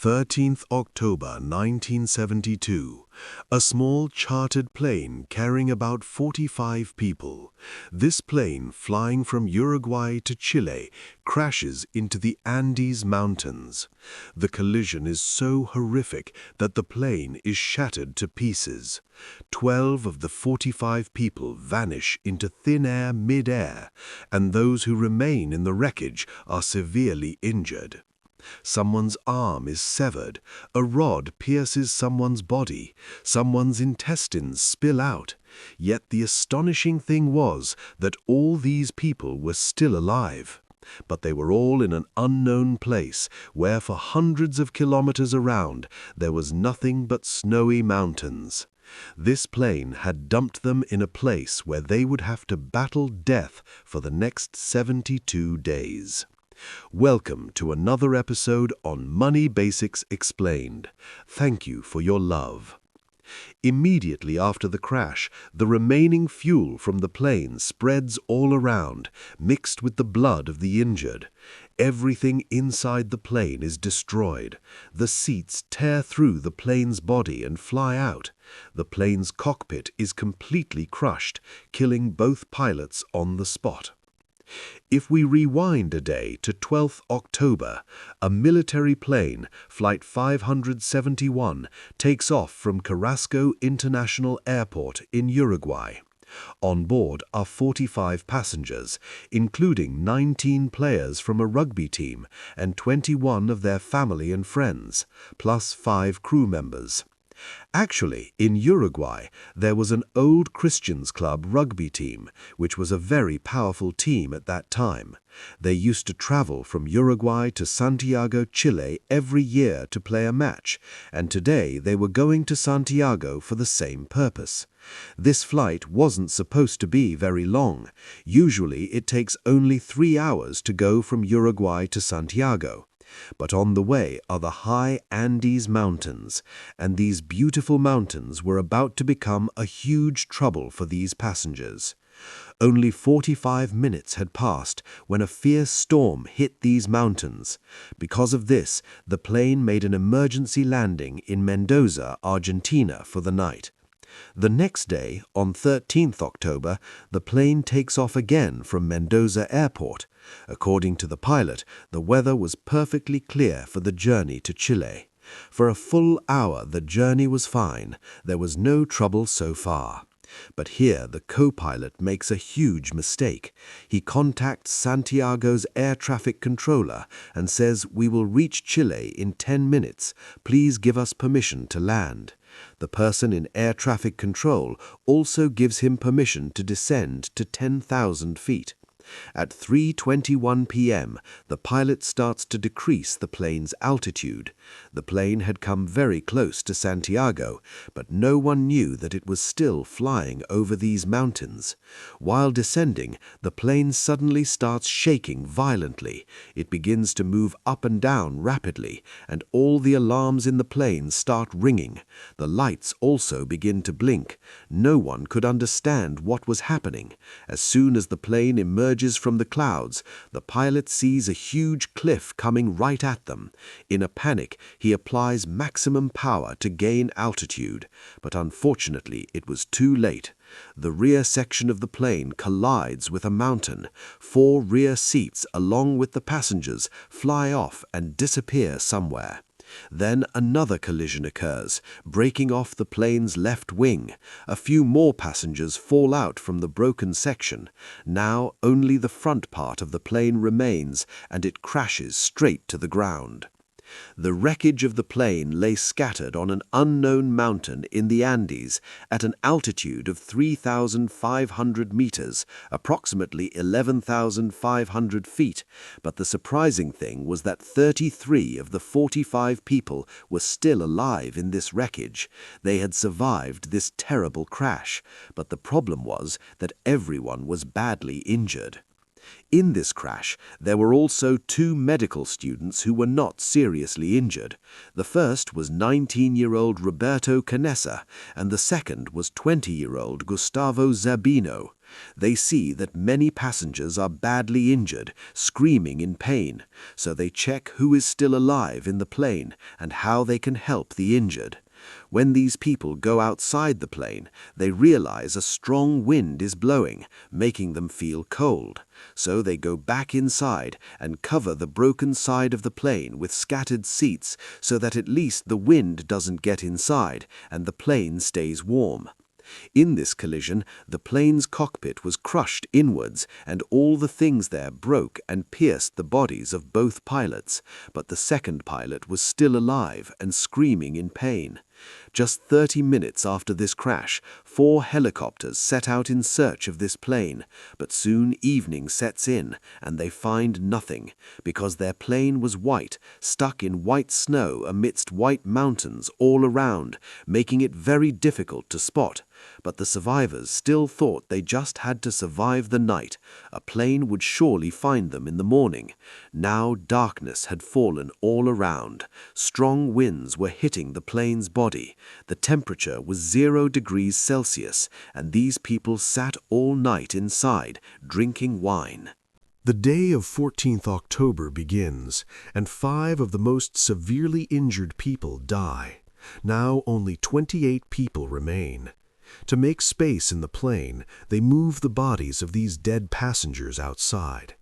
13th October 1972. A small chartered plane carrying about 45 people. This plane, flying from Uruguay to Chile, crashes into the Andes Mountains. The collision is so horrific that the plane is shattered to pieces. 12 of the 45 people vanish into thin air mid-air, and those who remain in the wreckage are severely injured. Someone's arm is severed, a rod pierces someone's body, someone's intestines spill out. Yet the astonishing thing was that all these people were still alive. But they were all in an unknown place where for hundreds of kilometers around there was nothing but snowy mountains. This plane had dumped them in a place where they would have to battle death for the next 72 days. Welcome to another episode on Money Basics Explained. Thank you for your love. Immediately after the crash, the remaining fuel from the plane spreads all around, mixed with the blood of the injured. Everything inside the plane is destroyed. The seats tear through the plane's body and fly out. The plane's cockpit is completely crushed, killing both pilots on the spot. If we rewind a day to 12th October, a military plane, Flight 571, takes off from Carrasco International Airport in Uruguay. On board are 45 passengers, including 19 players from a rugby team and 21 of their family and friends, plus 5 crew members. Actually, in Uruguay, there was an old Christians Club rugby team, which was a very powerful team at that time. They used to travel from Uruguay to Santiago, Chile every year to play a match, and today they were going to Santiago for the same purpose. This flight wasn't supposed to be very long. Usually it takes only 3 hours to go from Uruguay to Santiago. But on the way are the high Andes Mountains, and these beautiful mountains were about to become a huge trouble for these passengers. Only 45 minutes had passed when a fierce storm hit these mountains. Because of this, the plane made an emergency landing in Mendoza, Argentina for the night. The next day, on 13th October, the plane takes off again from Mendoza Airport. According to the pilot, the weather was perfectly clear for the journey to Chile. For a full hour the journey was fine. There was no trouble so far. But here the co-pilot makes a huge mistake. He contacts Santiago's air traffic controller and says, "We will reach Chile in 10 minutes. Please give us permission to land." The person in air traffic control also gives him permission to descend to 10,000 feet. At 3:21 p.m., the pilot starts to decrease the plane's altitude. The plane had come very close to Santiago, but no one knew that it was still flying over these mountains. While descending, the plane suddenly starts shaking violently. It begins to move up and down rapidly, and all the alarms in the plane start ringing. The lights also begin to blink. No one could understand what was happening. As soon as the plane emerges from the clouds, the pilot sees a huge cliff coming right at them. In a panic, he applies maximum power to gain altitude, but unfortunately it was too late. The rear section of the plane collides with a mountain. 4 rear seats, along with the passengers, fly off and disappear somewhere. Then another collision occurs, breaking off the plane's left wing. A few more passengers fall out from the broken section. Now only the front part of the plane remains, and it crashes straight to the ground. The wreckage of the plane lay scattered on an unknown mountain in the Andes at an altitude of 3,500 meters, approximately 11,500 feet, but the surprising thing was that 33 of the 45 people were still alive in this wreckage. They had survived this terrible crash, but the problem was that everyone was badly injured. In this crash, there were also 2 medical students who were not seriously injured. The first was 19-year-old Roberto Canessa, and the second was 20-year-old Gustavo Zabino. They see that many passengers are badly injured, screaming in pain, so they check who is still alive in the plane and how they can help the injured. When these people go outside the plane, they realize a strong wind is blowing, making them feel cold. So they go back inside and cover the broken side of the plane with scattered seats so that at least the wind doesn't get inside and the plane stays warm. In this collision, the plane's cockpit was crushed inwards and all the things there broke and pierced the bodies of both pilots, but the second pilot was still alive and screaming in pain. Just 30 minutes after this crash, 4 helicopters set out in search of this plane, but soon evening sets in and they find nothing, because their plane was white, stuck in white snow amidst white mountains all around, making it very difficult to spot. But the survivors still thought they just had to survive the night. A plane would surely find them in the morning. Now darkness had fallen all around. Strong winds were hitting the plane's body. The temperature was 0 degrees Celsius, and these people sat all night inside, drinking wine. The day of 14th October begins, and 5 of the most severely injured people die. Now only 28 people remain. To make space in the plane, they move the bodies of these dead passengers outside.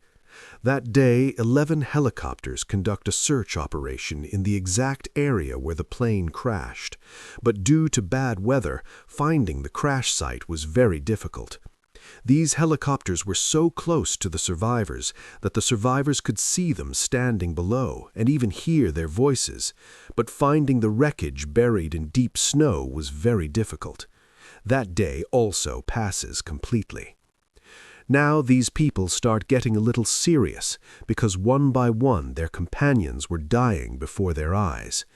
That day, 11 helicopters conduct a search operation in the exact area where the plane crashed, but due to bad weather, finding the crash site was very difficult. These helicopters were so close to the survivors that the survivors could see them standing below and even hear their voices, but finding the wreckage buried in deep snow was very difficult. That day also passes completely. Now these people start getting a little serious because one by one their companions were dying before their eyes.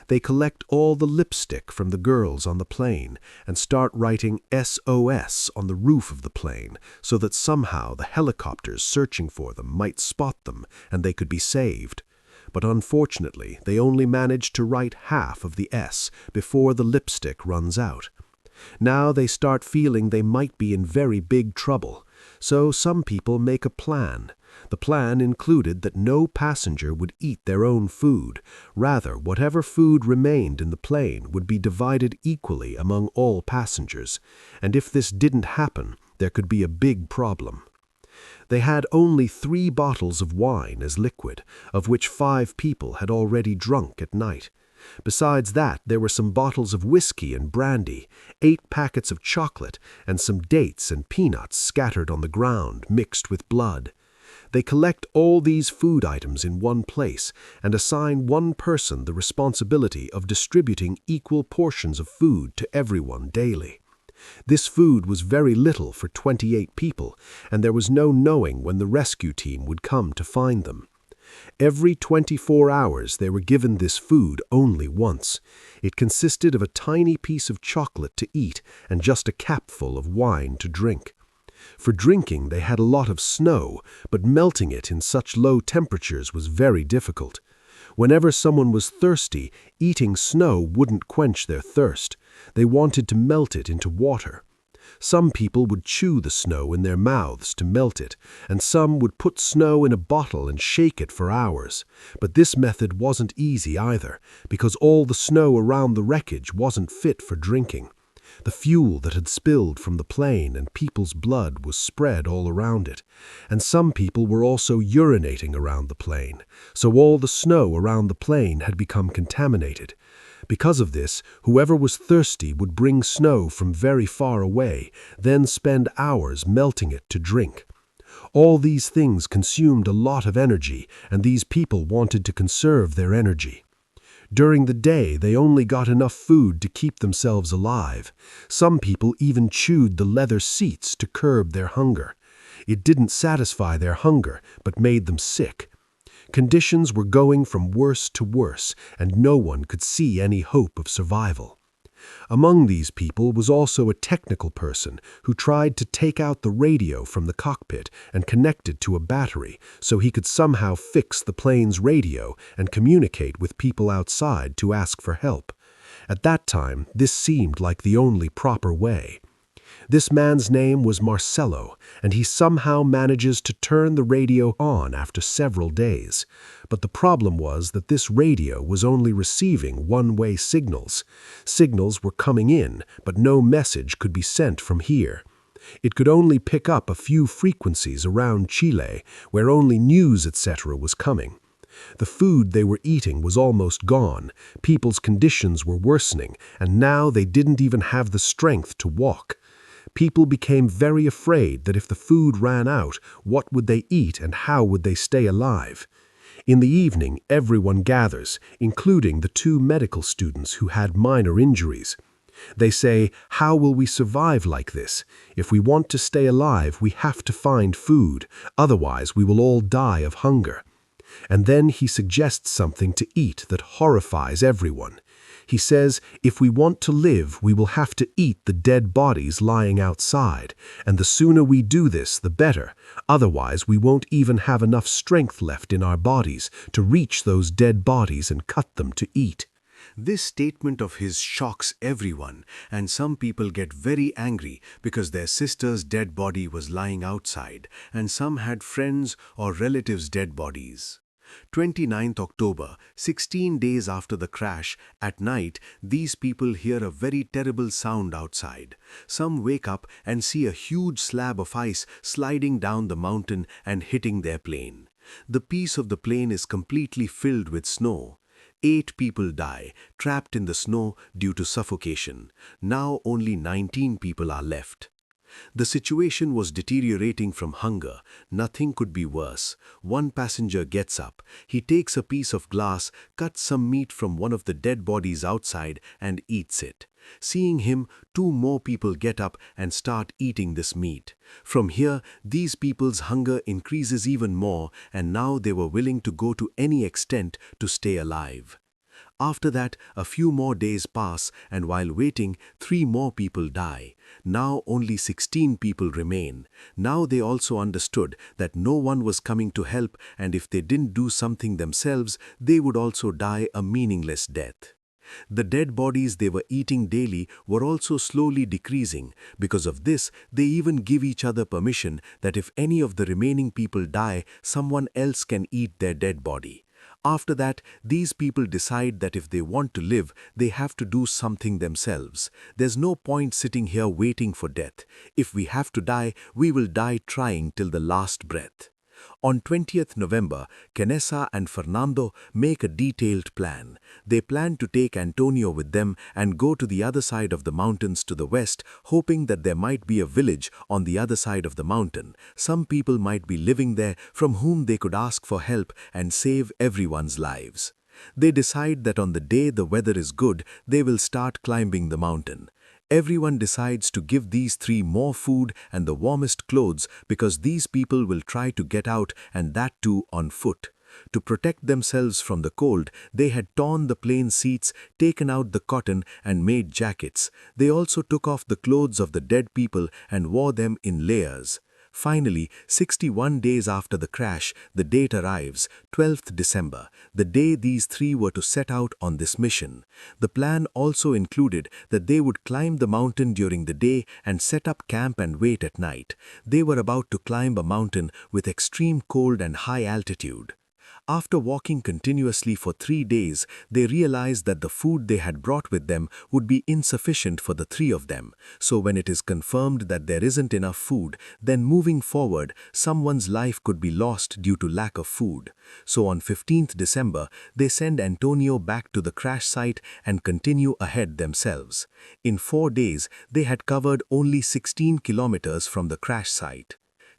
They collect all the lipstick from the girls on the plane and start writing SOS on the roof of the plane so that somehow the helicopters searching for them might spot them and they could be saved. But unfortunately, they only manage to write half of the S before the lipstick runs out. Now they start feeling they might be in very big trouble, so some people make a plan. The plan included that no passenger would eat their own food. Rather, whatever food remained in the plane would be divided equally among all passengers, and if this didn't happen, there could be a big problem. They had only 3 bottles of wine as liquid, of which 5 people had already drunk at night. Besides that, there were some bottles of whiskey and brandy, 8 packets of chocolate, and some dates and peanuts scattered on the ground, mixed with blood. They collect all these food items in one place and assign one person the responsibility of distributing equal portions of food to everyone daily. This food was very little for 28 people, and there was no knowing when the rescue team would come to find them. Every 24 hours they were given this food only once. It consisted of a tiny piece of chocolate to eat and just a capful of wine to drink. For drinking they had a lot of snow, but melting it in such low temperatures was very difficult. Whenever someone was thirsty, eating snow wouldn't quench their thirst. They wanted to melt it into water. Some people would chew the snow in their mouths to melt it, and some would put snow in a bottle and shake it for hours. But this method wasn't easy either, because all the snow around the wreckage wasn't fit for drinking. The fuel that had spilled from the plane and people's blood was spread all around it, and some people were also urinating around the plane, so all the snow around the plane had become contaminated. Because of this, whoever was thirsty would bring snow from very far away, then spend hours melting it to drink. All these things consumed a lot of energy, and these people wanted to conserve their energy. During the day, they only got enough food to keep themselves alive. Some people even chewed the leather seats to curb their hunger. It didn't satisfy their hunger, but made them sick. Conditions were going from worse to worse, and no one could see any hope of survival. Among these people was also a technical person who tried to take out the radio from the cockpit and connect it to a battery so he could somehow fix the plane's radio and communicate with people outside to ask for help. At that time, this seemed like the only proper way. This man's name was Marcelo, and he somehow manages to turn the radio on after several days. But the problem was that this radio was only receiving one-way signals. Signals were coming in, but no message could be sent from here. It could only pick up a few frequencies around Chile, where only news, etc. was coming. The food they were eating was almost gone, people's conditions were worsening, and now they didn't even have the strength to walk. People became very afraid that if the food ran out, what would they eat and how would they stay alive? In the evening, everyone gathers, including the 2 medical students who had minor injuries. They say, "How will we survive like this? If we want to stay alive, we have to find food, otherwise we will all die of hunger." And then he suggests something to eat that horrifies everyone. He says, if we want to live, we will have to eat the dead bodies lying outside, and the sooner we do this, the better. Otherwise, we won't even have enough strength left in our bodies to reach those dead bodies and cut them to eat. This statement of his shocks everyone, and some people get very angry because their sister's dead body was lying outside, and some had friends or relatives' dead bodies. 29th October, 16 days after the crash, at night, these people hear a very terrible sound outside. Some wake up and see a huge slab of ice sliding down the mountain and hitting their plane. The piece of the plane is completely filled with snow. 8 people die, trapped in the snow due to suffocation. Now only 19 people are left. The situation was deteriorating from hunger. Nothing could be worse. One passenger gets up. He takes a piece of glass, cuts some meat from one of the dead bodies outside, and eats it. Seeing him, 2 more people get up and start eating this meat. From here, these people's hunger increases even more, and now they were willing to go to any extent to stay alive. After that, a few more days pass, and while waiting, 3 more people die. Now only 16 people remain. Now they also understood that no one was coming to help, and if they didn't do something themselves, they would also die a meaningless death. The dead bodies they were eating daily were also slowly decreasing. Because of this, they even give each other permission that if any of the remaining people die, someone else can eat their dead body. After that, these people decide that if they want to live, they have to do something themselves. There's no point sitting here waiting for death. If we have to die, we will die trying till the last breath. On 20th November, Canessa and Fernando make a detailed plan. They plan to take Antonio with them and go to the other side of the mountains to the west, hoping that there might be a village on the other side of the mountain. Some people might be living there from whom they could ask for help and save everyone's lives. They decide that on the day the weather is good, they will start climbing the mountain. Everyone decides to give these 3 more food and the warmest clothes because these people will try to get out, and that too on foot. To protect themselves from the cold, they had torn the plane seats, taken out the cotton, and made jackets. They also took off the clothes of the dead people and wore them in layers. Finally, 61 days after the crash, the date arrives, 12th December, the day these 3 were to set out on this mission. The plan also included that they would climb the mountain during the day and set up camp and wait at night. They were about to climb a mountain with extreme cold and high altitude. After walking continuously for 3 days, they realized that the food they had brought with them would be insufficient for the 3 of them. So when it is confirmed that there isn't enough food, then moving forward, someone's life could be lost due to lack of food. So on 15th December, they send Antonio back to the crash site and continue ahead themselves. In 4 days, they had covered only 16 kilometers from the crash site.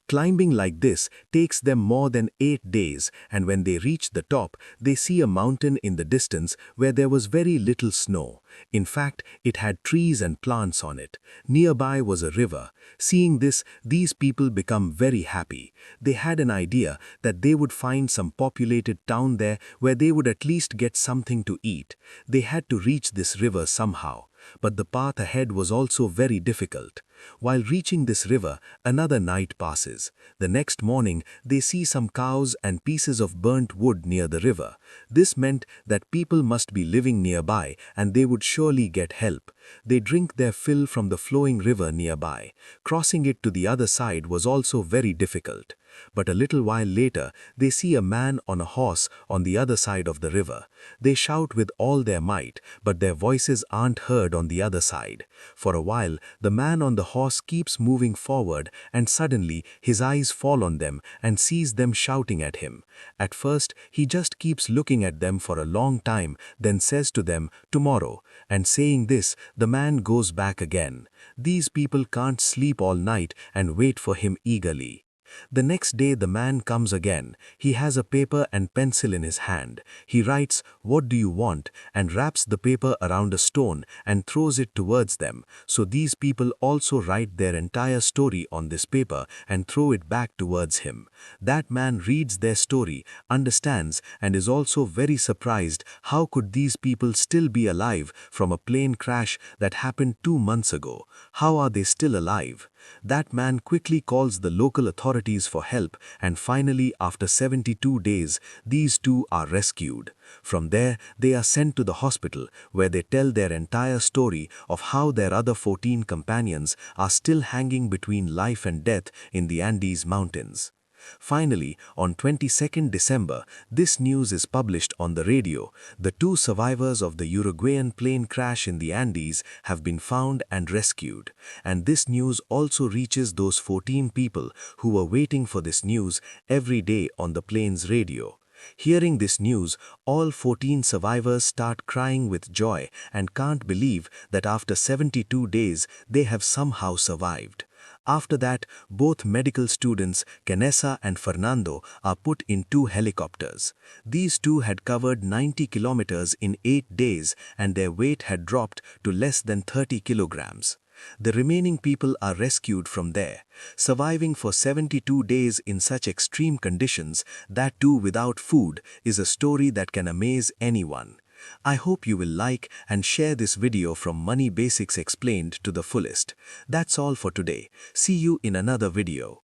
Climbing like this takes them more than 8 days, and when they reach the top, they see a mountain in the distance where there was very little snow. In fact, it had trees and plants on it. Nearby was a river. Seeing this, these people become very happy. They had an idea that they would find some populated town there where they would at least get something to eat. They had to reach this river somehow. But the path ahead was also very difficult. While reaching this river, another night passes. The next morning, they see some cows and pieces of burnt wood near the river. This meant that people must be living nearby and they would surely get help. They drink their fill from the flowing river nearby. Crossing it to the other side was also very difficult. But a little while later, they see a man on a horse on the other side of the river. They shout with all their might, but their voices aren't heard on the other side. For a while, the man on the horse keeps moving forward, and suddenly his eyes fall on them and sees them shouting at him. At first, he just keeps looking at them for a long time, then says to them, "Tomorrow." And saying this, the man goes back again. These people can't sleep all night and wait for him eagerly. The next day the man comes again. He has a paper and pencil in his hand. He writes, "What do you want?" and wraps the paper around a stone and throws it towards them. So these people also write their entire story on this paper and throw it back towards him. That man reads their story, understands, and is also very surprised. How could these people still be alive from a plane crash that happened 2 months ago? How are they still alive? That man quickly calls the local authorities for help, and finally, after 72 days, these two are rescued. From there, they are sent to the hospital, where they tell their entire story of how their other 14 companions are still hanging between life and death in the Andes Mountains. Finally, on 22nd December, this news is published on the radio. The 2 survivors of the Uruguayan plane crash in the Andes have been found and rescued. And this news also reaches those 14 people who were waiting for this news every day on the plane's radio. Hearing this news, all 14 survivors start crying with joy and can't believe that after 72 days, they have somehow survived. After that, both medical students, Canessa and Fernando, are put in 2 helicopters. These 2 had covered 90 kilometers in 8 days and their weight had dropped to less than 30 kilograms. The remaining people are rescued from there. Surviving for 72 days in such extreme conditions, that too without food, is a story that can amaze anyone. I hope you will like and share this video from Money Basics Explained to the fullest. That's all for today. See you in another video.